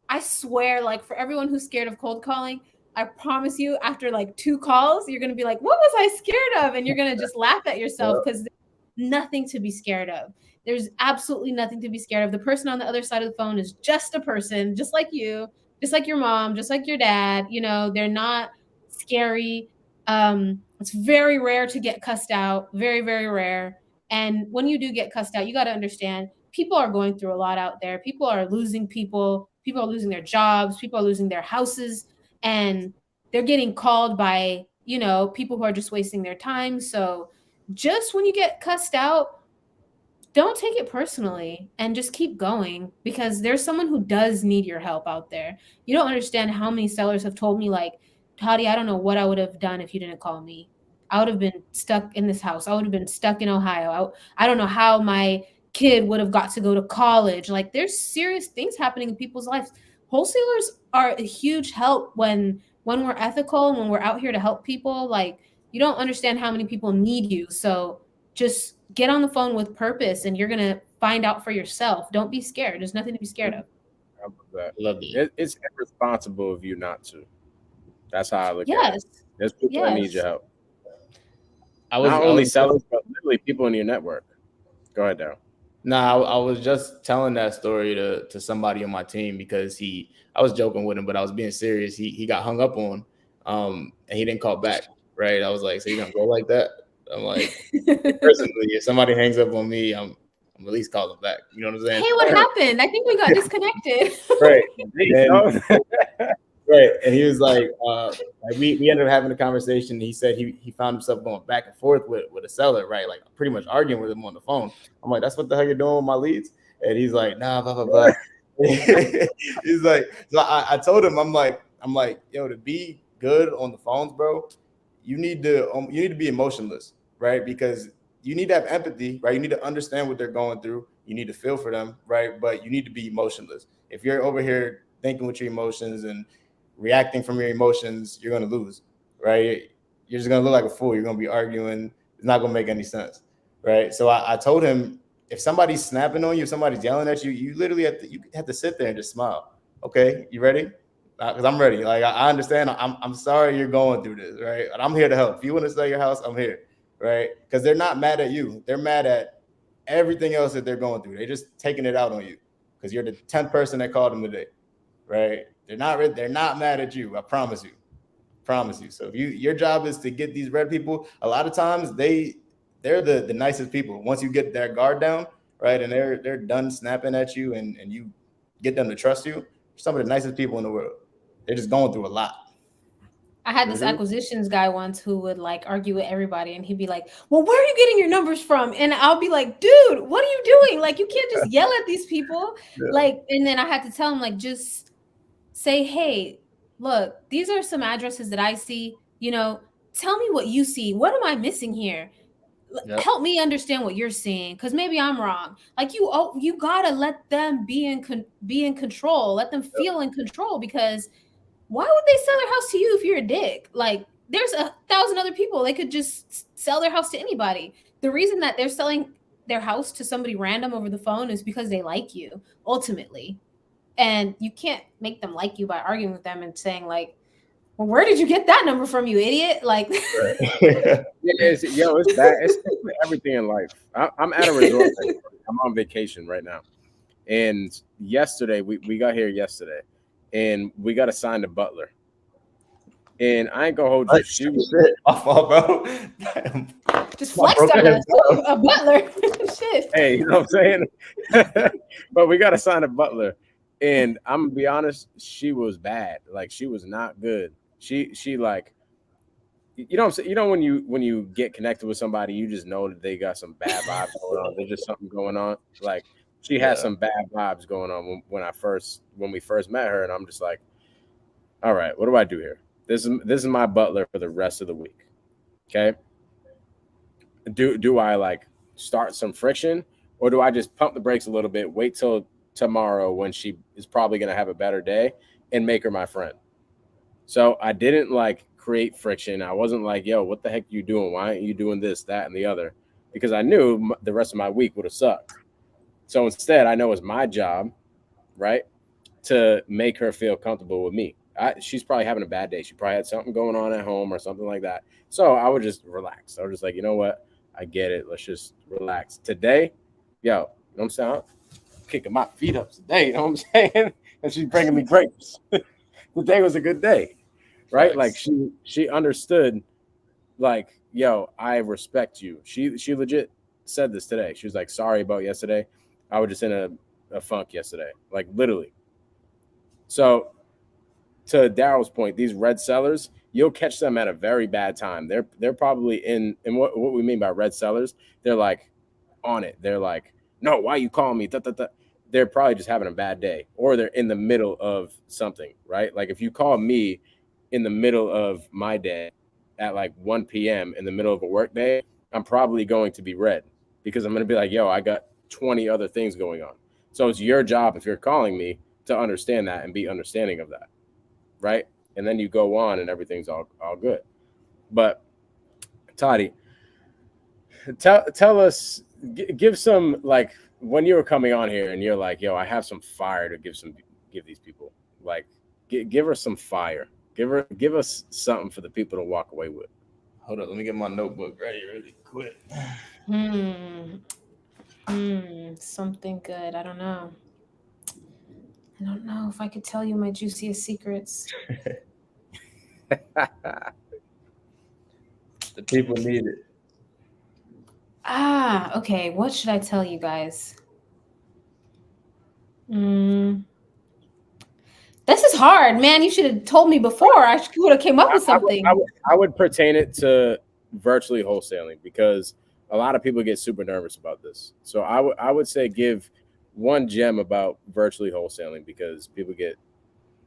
I swear, like for everyone who's scared of cold calling, I promise you, after like 2 calls, you're going to be like, what was I scared of? And you're going to just laugh at yourself because there's nothing to be scared of. There's absolutely nothing to be scared of. The person on the other side of the phone is just a person, just like you, just like your mom, just like your dad. They're not scary. It's very rare to get cussed out. Very, very rare. And when you do get cussed out, you got to understand people are going through a lot out there. People are losing people. People are losing their jobs. People are losing their houses. And they're getting called by, people who are just wasting their time. So just when you get cussed out, don't take it personally and just keep going, because there's someone who does need your help out there. You don't understand how many sellers have told me, like, Tadi, I don't know what I would have done if you didn't call me. I would have been stuck in this house. I would have been stuck in Ohio. I don't know how my kid would have got to go to college. Like, there's serious things happening in people's lives. Wholesalers are a huge help when we're ethical and when we're out here to help people. Like, you don't understand how many people need you. So just get on the phone with purpose and you're going to find out for yourself. Don't be scared. There's nothing to be scared of. I love that. It's irresponsible of you not to. That's how I look at it. There's people that need your help. Not only sellers, but literally people in your network. Go ahead, Daryll. Nah, I was just telling that story to somebody on my team because I was joking with him, but I was being serious. He got hung up on, and he didn't call back. Right? I was like, so you're gonna go like that? I'm like, personally, if somebody hangs up on me, I'm at least call them back. You know what I'm saying? Hey, what happened? I think we got disconnected. Right. Right. And he was like we ended up having a conversation. He said he found himself going back and forth with a seller, right? Like pretty much arguing with him on the phone. I'm like, that's what the hell you're doing with my leads? And he's like, nah, blah, blah, blah. He's like, so I told him, I'm like, yo, to be good on the phones, bro, you need to be emotionless, right? Because you need to have empathy, right? You need to understand what they're going through. You need to feel for them, right? But you need to be emotionless. If you're over here thinking with your emotions and reacting from your emotions, you're going to lose, right? You're just going to look like a fool. You're going to be arguing. It's not going to make any sense, right? So I told him, if somebody's snapping on you, if somebody's yelling at you, you literally have to sit there and just smile. Okay, you ready? Because I'm ready. Like I understand. I'm sorry you're going through this, right? And I'm here to help. If you want to sell your house, I'm here, right? Because they're not mad at you. They're mad at everything else that they're going through. They're just taking it out on you because you're the 10th person that called them today, right? They're not mad at you. I promise you. So if your job is to get these red people, a lot of times they're the nicest people. Once you get their guard down, right, and they're done snapping at you and you get them to trust you, some of the nicest people in the world. They're just going through a lot. I had this acquisitions guy once who would like argue with everybody, and he'd be like, well, where are you getting your numbers from? And I'll be like, dude, what are you doing? Like, you can't just yell at these people. Yeah. Like, and then I had to tell him, like, just say, hey, look, these are some addresses that I see, tell me what you see. What am I missing here? Yep. Help me understand what you're seeing, because maybe I'm wrong. Like you gotta let them be in control. Let them feel in control, because why would they sell their house to you if you're a dick? Like, there's 1,000 other people. They could just sell their house to anybody. The reason that they're selling their house to somebody random over the phone is because they like you, ultimately. And you can't make them like you by arguing with them and saying, like, well, where did you get that number from, you idiot? Like, it's bad. It's everything in life. I'm at a resort. I'm on vacation right now. And yesterday, we got here yesterday, and we got assigned a butler. And I ain't gonna hold you. She was off, bro. Just flexed on us. A butler. Shit. Hey, you know what I'm saying? But we got assigned a butler. And I'm gonna be honest, she was bad. Like, she was not good. She like, you know what I'm saying? You know, when you get connected with somebody, you just know that they got some bad vibes going on. There's just something going on. Like, she had some bad vibes going on when we first met her, and I'm just like, all right, what do I do here? This is my butler for the rest of the week. Okay. Do I like start some friction, or do I just pump the brakes a little bit, wait till tomorrow when she is probably going to have a better day, and make her my friend? So I didn't like create friction. I wasn't like, yo, what the heck are you doing? Why aren't you doing this, that, and the other? Because I knew the rest of my week would have sucked. So instead, I know it's my job, right, to make her feel comfortable with me. She's probably having a bad day. She probably had something going on at home or something like that. So I would just relax. I was just like, you know what? I get it. Let's just relax. Today, yo, you know what I'm saying? I'm kicking my feet up today, you know what I'm saying? And she's bringing me grapes. Today was a good day, right? Nice. Like, she understood, like, yo, I respect you. She legit said this today. She was like, sorry about yesterday. I was just in a funk yesterday, like, literally. So to Daryl's point, these red sellers, you'll catch them at a very bad time. They're probably in what we mean by red sellers, they're like on it. They're like, no, why you calling me? They're probably just having a bad day, or they're in the middle of something, right? Like, if you call me in the middle of my day at like 1 p.m. in the middle of a work day, I'm probably going to be red, because I'm going to be like, yo, I got 20 other things going on. So it's your job, if you're calling me, to understand that and be understanding of that, right? And then you go on and everything's all good. But Tadi, tell us, give some, like, when you were coming on here and you're like, yo, I have some fire to give these people. Like, give her some fire. Give us something for the people to walk away with. Hold on, let me get my notebook ready really quick. Something good. I don't know if I could tell you my juiciest secrets. The people need it. Okay. What should I tell you guys? This is hard, man. You should have told me before. I would have came up with something. I would pertain it to virtually wholesaling because a lot of people get super nervous about this. So I would say give one gem about virtually wholesaling because people get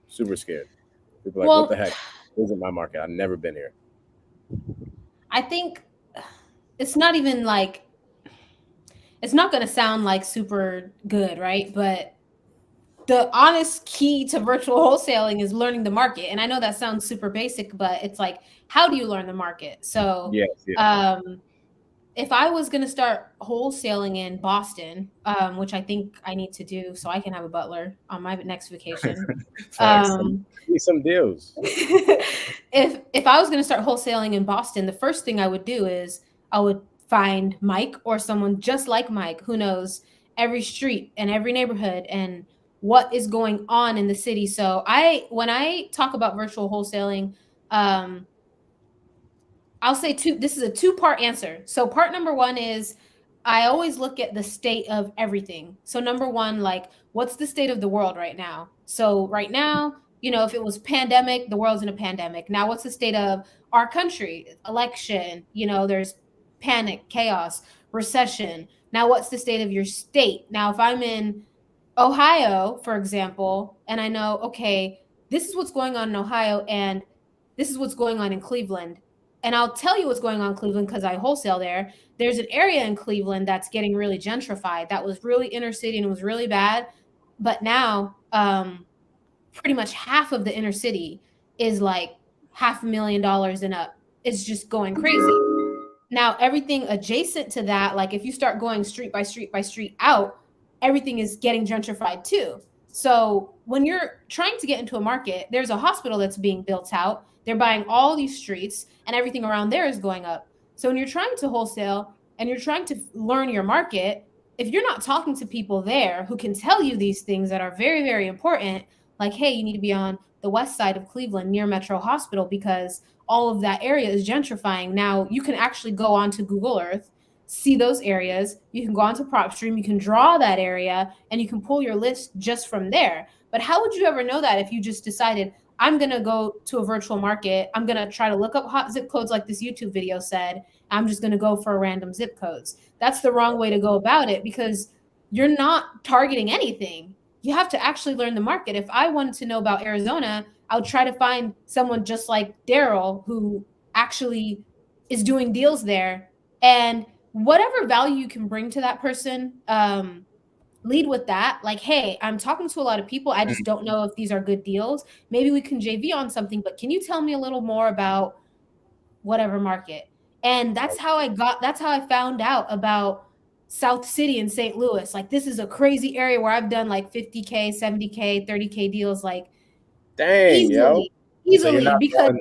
super scared. People are like, what the heck? This isn't my market. I've never been here. I think it's not even like, it's not going to sound like super good, right? But the honest key to virtual wholesaling is learning the market. And I know that sounds super basic, but it's like, how do you learn the market? So, Yes. if I was going to start wholesaling in Boston, which I think I need to do so I can have a butler on my next vacation. Some deals. If I was going to start wholesaling in Boston, the first thing I would do is I would find Mike or someone just like Mike who knows every street and every neighborhood and what is going on in the city. So when I talk about virtual wholesaling, I'll say this is a 2-part answer. So part number 1 is I always look at the state of everything. So number 1, like, what's the state of the world right now? So right now, if it was pandemic, the world's in a pandemic. Now, what's the state of our country? Election, there's panic, chaos, recession. Now, what's the state of your state? Now, if I'm in Ohio, for example, and I know, okay, this is what's going on in Ohio and this is what's going on in Cleveland. And I'll tell you what's going on in Cleveland because I wholesale there. There's an area in Cleveland that's getting really gentrified. That was really inner city and it was really bad. But now, pretty much half of the inner city is like $500,000 and up. It's just going crazy. Now, everything adjacent to that, like if you start going street by street by street out, everything is getting gentrified too. So when you're trying to get into a market, there's a hospital that's being built out. They're buying all these streets and everything around there is going up. So when you're trying to wholesale and you're trying to learn your market, if you're not talking to people there who can tell you these things that are very, very important, like, hey, you need to be on the west side of Cleveland near Metro Hospital because all of that area is gentrifying. Now you can actually go onto Google Earth, see those areas. You can go onto PropStream, you can draw that area, and you can pull your list just from there. But how would you ever know that if you just decided, I'm going to go to a virtual market, I'm going to try to look up hot zip codes like this YouTube video said, I'm just going to go for random zip codes. That's the wrong way to go about it because you're not targeting anything. You have to actually learn the market. If I wanted to know about Arizona, I would try to find someone just like Daryll who actually is doing deals there. And whatever value you can bring to that person, lead with that. Like, hey, I'm talking to a lot of people. I just don't know if these are good deals. Maybe we can JV on something, but can you tell me a little more about whatever market? And that's how I found out about South City in St. Louis. Like, this is a crazy area where I've done like 50K, 70K, 30K deals, like, dang, easily So because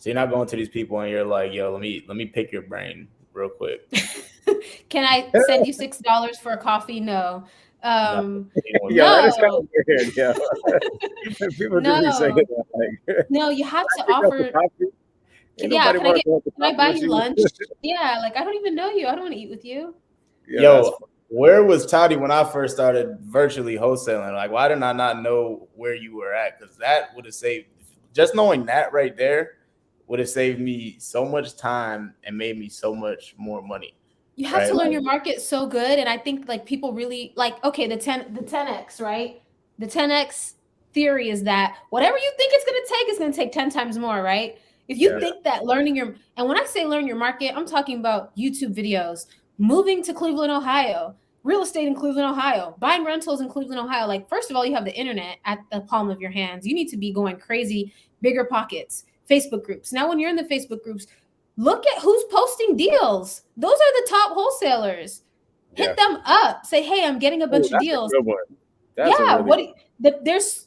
you're not going to these people and you're like, yo, let me pick your brain real quick. Can I send you $6 for a coffee? No. That is kind of weird. Yeah. People do be saying that. Like, no, you have to offer. Yeah, can I buy you lunch? Yeah, like, I don't even know you. I don't want to eat with you. Yeah, yo, where was Tadi when I first started virtually wholesaling? Like, why did I not know where you were at? Because that would have saved, just knowing that right there would have saved me so much time and made me so much more money. You have to learn your market so good. And I think like people really like, okay, the 10X, right? The 10X theory is that whatever you think it's going to take 10 times more, right? If you think that and when I say learn your market, I'm talking about YouTube videos, moving to Cleveland, Ohio, real estate in Cleveland, Ohio, buying rentals in Cleveland, Ohio. Like, first of all, you have the internet at the palm of your hands. You need to be going crazy, bigger pockets, Facebook groups. Now, when you're in the Facebook groups, look at who's posting deals. Those are the top wholesalers. Hit them up. Say, hey, I'm getting a bunch of deals.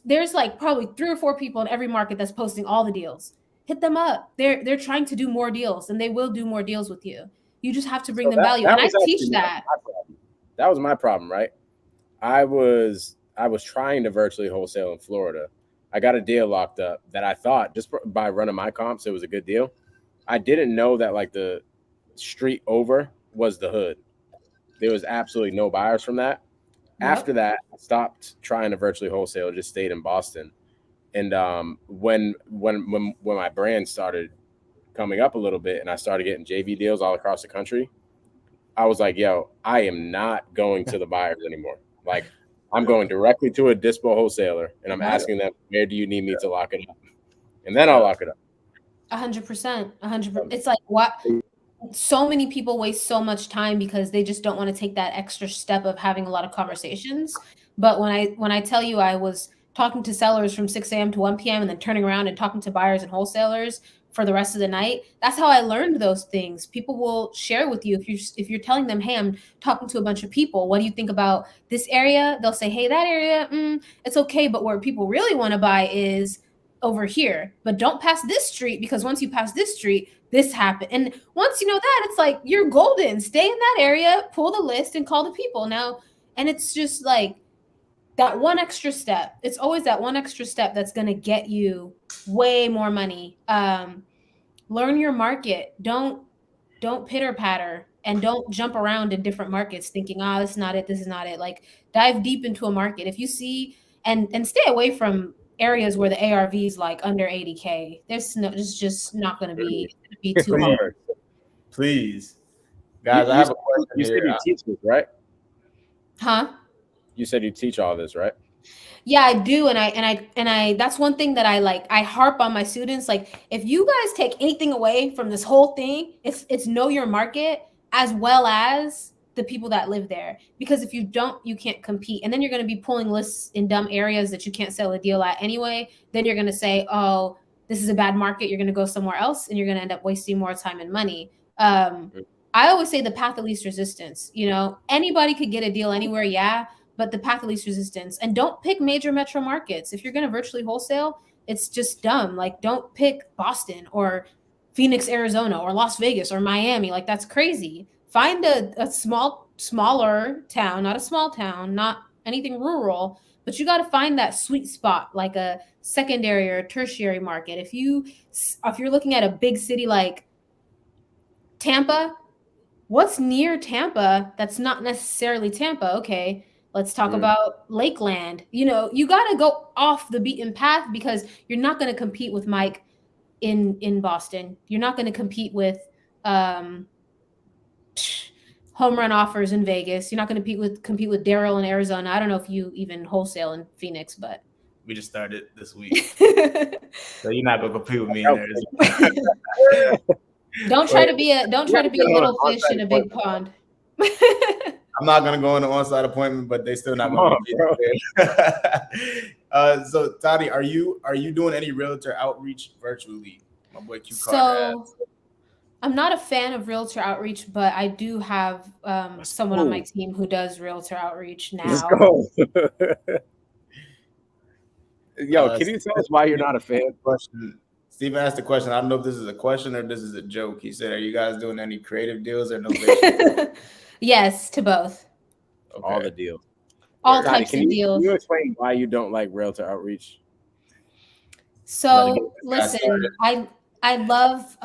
There's like probably 3 or 4 people in every market that's posting all the deals. Hit them up. They're trying to do more deals, and they will do more deals with you. You just have to bring them value. And I teach that. That was my problem, right? I was trying to virtually wholesale in Florida. I got a deal locked up that I thought just by running my comps, it was a good deal. I didn't know that like the street over was the hood. There was absolutely no buyers from that. Yep. After that, I stopped trying to virtually wholesale, just stayed in Boston. And when my brand started coming up a little bit and I started getting JV deals all across the country, I was like, yo, I am not going to the buyers anymore. Like, I'm going directly to a dispo wholesaler and I'm asking them, where do you need me to lock it up? And then I'll lock it up. 100%. 100%. It's like, what? So many people waste so much time because they just don't want to take that extra step of having a lot of conversations. But when I tell you I was talking to sellers from 6 a.m. to 1 p.m. and then turning around and talking to buyers and wholesalers for the rest of the night, that's how I learned those things. People will share with you if you're telling them, hey, I'm talking to a bunch of people. What do you think about this area? They'll say, hey, that area, it's okay. But where people really want to buy is over here, but don't pass this street, because once you pass this street, this happened. And once you know that, it's like, you're golden. Stay in that area, pull the list and call the people now. And it's just like that one extra step. It's always that one extra step that's going to get you way more money. Learn your market. Don't pitter patter and don't jump around in different markets thinking, this is not it. This is not it. Like, dive deep into a market. If you see, and stay away from areas where the ARV is like under 80K. It's just not going to be too hard. Please, guys, I have a question. You said you teach this, right? Huh? You said you teach all this, right? Yeah, I do. And I that's one thing that I harp on my students. Like, if you guys take anything away from this whole thing, it's know your market as well as the people that live there. Because if you don't, you can't compete. And then you're going to be pulling lists in dumb areas that you can't sell a deal at anyway. Then you're going to say, oh, this is a bad market. You're going to go somewhere else and you're going to end up wasting more time and money. I always say the path of least resistance. You know, anybody could get a deal anywhere. Yeah. But the path of least resistance. And don't pick major metro markets. If you're going to virtually wholesale, it's just dumb. Like, don't pick Boston or Phoenix, Arizona, or Las Vegas or Miami. Like, that's crazy. Find a smaller town, not a small town, not anything rural, but you got to find that sweet spot, like a secondary or tertiary market. If you're looking at a big city like Tampa, what's near Tampa that's not necessarily Tampa? Okay, let's talk about Lakeland. You know, you got to go off the beaten path, because you're not going to compete with Mike in Boston. You're not going to compete with home run offers in Vegas. You're not going to compete with Daryll in Arizona. I don't know if you even wholesale in Phoenix, but we just started this week, so you're not going to compete with me in Arizona. Don't try to be a little fish in a big pond. I'm not going to go on an on-site appointment, but they still not going to be there. So Tadi, are you doing any realtor outreach virtually? My boy Q So I'm not a fan of realtor outreach, but I do have someone on my team who does realtor outreach now. Let's go. Yo, can you tell us why you're not a fan? Steven asked the question. I don't know if this is a question or this is a joke. He said, are you guys doing any creative deals or no? Yes, to both. Okay. All the deals. All types of deals. Can you explain why you don't like realtor outreach? So listen, I love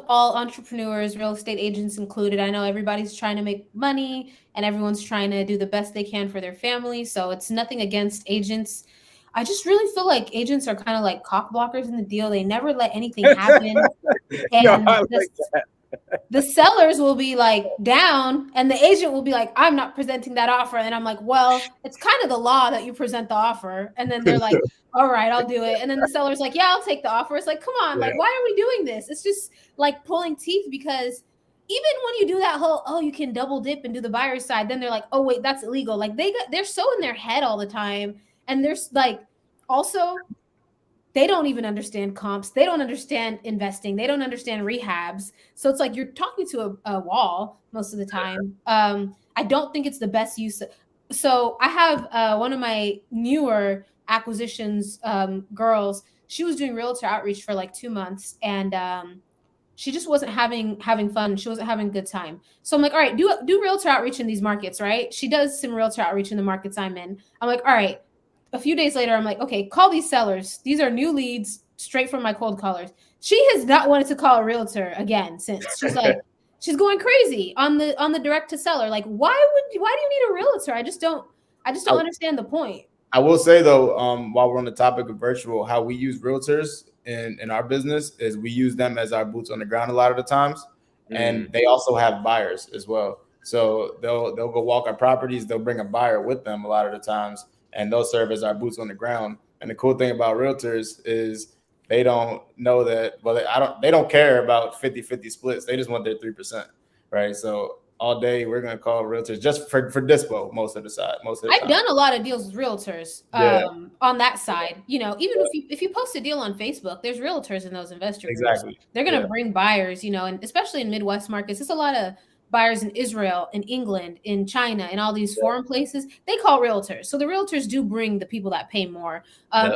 all entrepreneurs, real estate agents included. I know everybody's trying to make money and everyone's trying to do the best they can for their family. So it's nothing against agents. I just really feel like agents are kind of like cock blockers in the deal. They never let anything happen. And the sellers will be like down and the agent will be like, I'm not presenting that offer. And I'm like, well, it's kind of the law that you present the offer. And then they're like, all right, I'll do it. And then the seller's like, yeah, I'll take the offer. It's like, come on, like, why are we doing this? It's just like pulling teeth, because even when you do that whole, you can double dip and do the buyer's side, then they're like, oh wait, that's illegal. Like they're so in their head all the time. And there's like, also, they don't even understand comps. They don't understand investing. They don't understand rehabs. So it's like you're talking to a wall most of the time. I don't think it's the best use. So I have one of my newer acquisitions girls. She was doing realtor outreach for like 2 months, and she just wasn't having fun. She wasn't having a good time. So I'm like, all right, do realtor outreach in these markets, right? She does some realtor outreach in the markets I'm in. I'm like, all right. A few days later, I'm like, okay, call these sellers. These are new leads straight from my cold callers. She has not wanted to call a realtor again since. She's like, she's going crazy on the direct to seller. Like, why do you need a realtor? I just don't understand the point. I will say though, while we're on the topic of virtual, how we use realtors in our business is we use them as our boots on the ground a lot of the times, and they also have buyers as well. So they'll go walk our properties. They'll bring a buyer with them a lot of the times, and they'll serve as our boots on the ground. And the cool thing about realtors is they don't know that. Well, they don't care about 50-50 splits. They just want their 3%, right? So all day we're gonna call realtors just for dispo most of the time. I've done a lot of deals with realtors on that side. You know, even if you post a deal on Facebook, there's realtors in those investor groups. Exactly. They're gonna bring buyers, you know, and especially in Midwest markets, there's a lot of buyers in Israel, in England, in China, and all these foreign places. They call realtors. So the realtors do bring the people that pay more.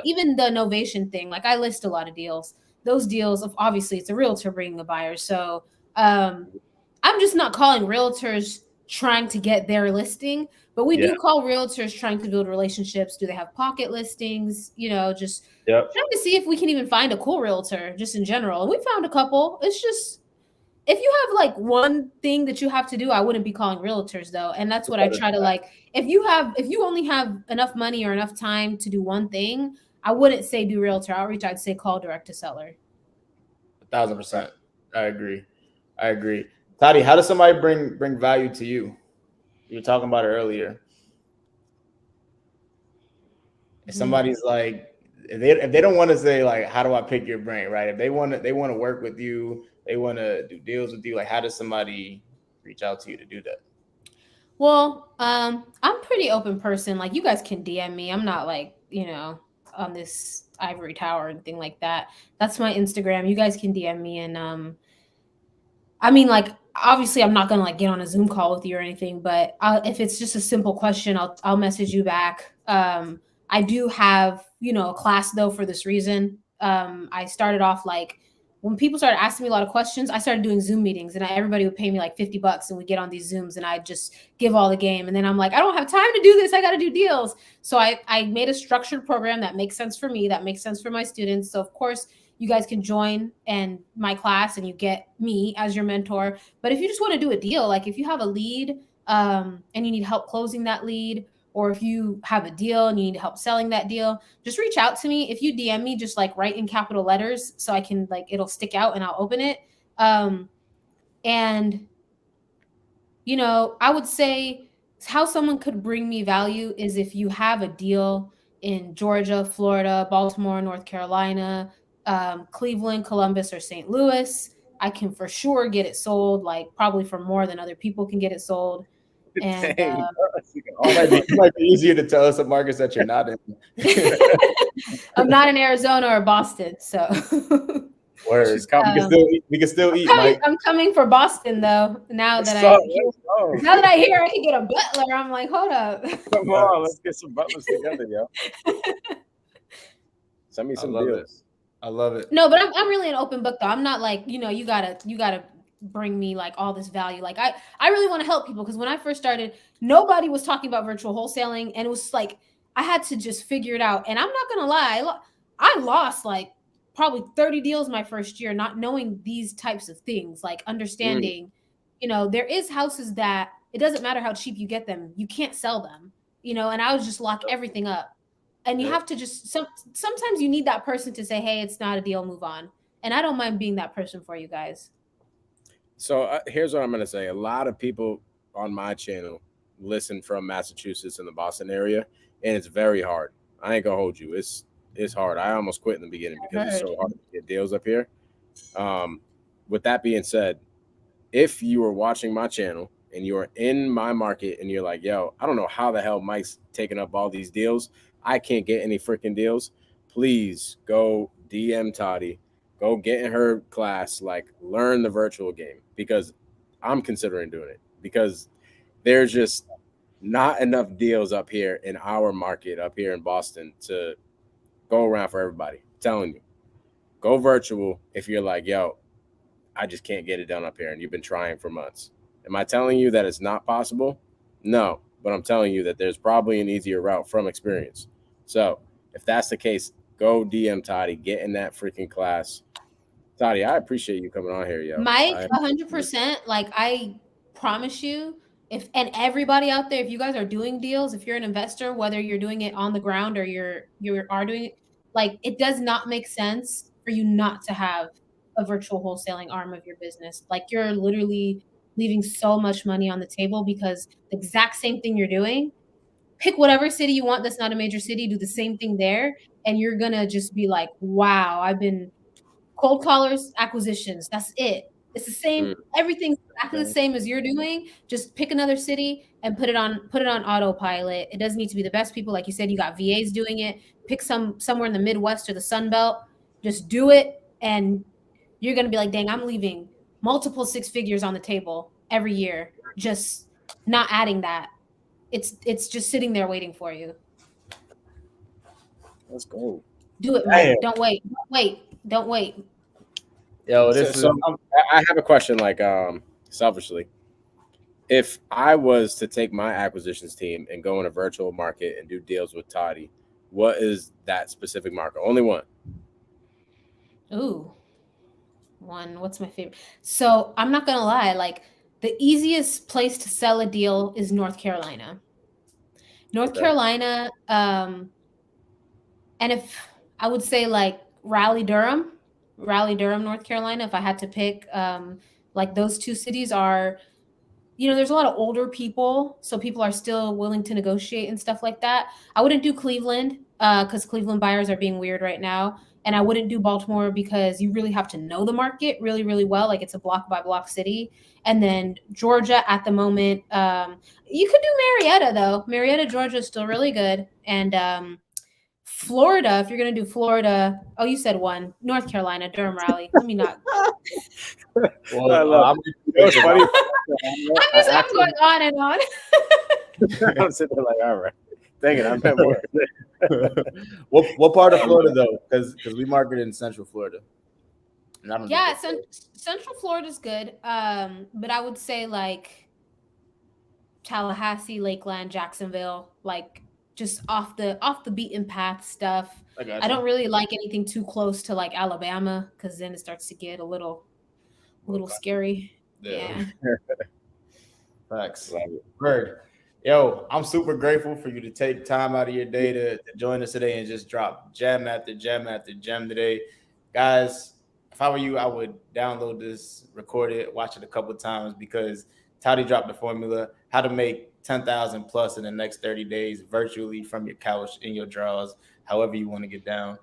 Even the novation thing, like I list a lot of deals. Those deals, obviously, it's a realtor bringing a buyer. So I'm just not calling realtors trying to get their listing, but we do call realtors trying to build relationships. Do they have pocket listings? You know, just trying to see if we can even find a cool realtor just in general. And we found a couple. It's just, if you have like one thing that you have to do, I wouldn't be calling realtors though. And that's what I try to like, if you only have enough money or enough time to do one thing, I wouldn't say do realtor outreach. I'd say call direct to seller. 1,000%. I agree. Tadi, how does somebody bring value to you? You were talking about it earlier. If somebody's like, if they don't want to say like, how do I pick your brain, right? If they want to work with you, they want to do deals with you. Like, how does somebody reach out to you to do that? Well, I'm a pretty open person. Like, you guys can DM me. I'm not like, you know, on this ivory tower or anything like that. That's my Instagram. You guys can DM me, and I mean, like, obviously I'm not gonna like get on a Zoom call with you or anything, but if it's just a simple question, I'll message you back. I do have, you know, a class though for this reason. I started off like, when people started asking me a lot of questions, I started doing Zoom meetings, and everybody would pay me like $50 and we get on these Zooms and I just give all the game. And then I'm like, I don't have time to do this. I got to do deals. So I made a structured program that makes sense for me, that makes sense for my students. So of course you guys can join and my class and you get me as your mentor. But if you just want to do a deal, like if you have a lead and you need help closing that lead, or if you have a deal and you need help selling that deal, just reach out to me. If you DM me, just like write in capital letters so I can like, it'll stick out and I'll open it. And, you know, I would say how someone could bring me value is if you have a deal in Georgia, Florida, Baltimore, North Carolina, Cleveland, Columbus, or St. Louis, I can for sure get it sold, like probably for more than other people can get it sold. And it might be easier to tell us the markets that you're not in. I'm not in Arizona or Boston, so Word. We can still eat. I'm coming for Boston though. Now that I hear I can get a butler, I'm like, hold up. Come on, let's get some butlers together, yo. Send me some deals. I love it. No, but I'm really an open book though. I'm not like, you know, you gotta bring me like all this value. Like I really want to help people, because when I first started, nobody was talking about virtual wholesaling, and it was like I had to just figure it out. And I'm not gonna lie, I lost like probably 30 deals my first year, not knowing these types of things, like understanding, you know, there is houses that it doesn't matter how cheap you get them, you can't sell them, you know, and I would just lock everything up. And you have to just, sometimes you need that person to say, hey, it's not a deal, move on. And I don't mind being that person for you guys. So here's what I'm going to say. A lot of people on my channel listen from Massachusetts and the Boston area, and it's very hard. I ain't going to hold you. It's hard. I almost quit in the beginning because it's so hard to get deals up here. With that being said, if you are watching my channel and you're in my market and you're like, yo, I don't know how the hell Mike's taking up all these deals, I can't get any freaking deals, please go DM Tadi. Go get in her class, like learn the virtual game, because I'm considering doing it, because there's just not enough deals up here in our market up here in Boston to go around for everybody. I'm telling you, go virtual if you're like, yo, I just can't get it done up here and you've been trying for months. Am I telling you that it's not possible? No, but I'm telling you that there's probably an easier route from experience. So if that's the case, go DM Tadi, get in that freaking class. Tadi, I appreciate you coming on here, yo. Mike, 100%. Like, I promise you, And everybody out there, if you guys are doing deals, if you're an investor, whether you're doing it on the ground or you are doing it, like, it does not make sense for you not to have a virtual wholesaling arm of your business. Like, you're literally leaving so much money on the table because the exact same thing you're doing, pick whatever city you want that's not a major city, do the same thing there, and you're gonna just be like, wow, I've been cold callers, acquisitions. That's it. It's the same. Everything's exactly the same as you're doing. Just pick another city and put it on autopilot. It doesn't need to be the best people, like you said. You got VAs doing it. Pick somewhere in the Midwest or the Sun Belt. Just do it, and you're gonna be like, dang, I'm leaving multiple six figures on the table every year. Just not adding that. It's just sitting there waiting for you. Let's go. Do it, man. Don't wait. Don't wait. Yo, I have a question, like, selfishly. If I was to take my acquisitions team and go in a virtual market and do deals with Tadi, what is that specific market? Only one. Ooh. One. What's my favorite? So I'm not gonna lie, like, the easiest place to sell a deal is North Carolina. North Carolina, and if I would say like Raleigh, Durham, North Carolina, if I had to pick, like, those two cities are, there's a lot of older people, so people are still willing to negotiate and stuff like that. I wouldn't do Cleveland because Cleveland buyers are being weird right now. And I wouldn't do Baltimore because you really have to know the market really, really well. Like, it's a block by block city. And then Georgia at the moment, you could do Marietta though. Marietta, Georgia is still really good. And Florida, if you're going to do Florida, oh, you said one. North Carolina, Durham, Raleigh. Let me not. Well, I'm going on and on. I'm sitting there like, all right. Dang it, I'm at work. What part of Florida though? Because we market in Central Florida. Yeah, Central Florida is good. But I would say like Tallahassee, Lakeland, Jacksonville, like just off the beaten path stuff. I don't really like anything too close to like Alabama because then it starts to get a little scary. Yeah. Facts. Bird. Yo, I'm super grateful for you to take time out of your day to join us today and just drop gem after gem after gem today. Guys, if I were you, I would download this, record it, watch it a couple of times because Tadi dropped the formula, how to make 10,000 plus in the next 30 days virtually from your couch, in your drawers, however you want to get down.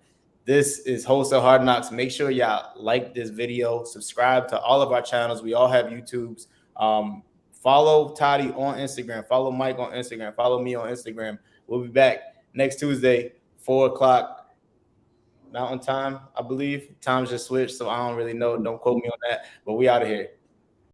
This is Wholesale Hard Knocks. Make sure y'all like this video, subscribe to all of our channels. We all have YouTubes. Follow Tadi on Instagram. Follow Mike on Instagram. Follow me on Instagram. We'll be back next Tuesday, 4:00 Mountain Time, I believe. Times just switched, so I don't really know. Don't quote me on that. But we out of here.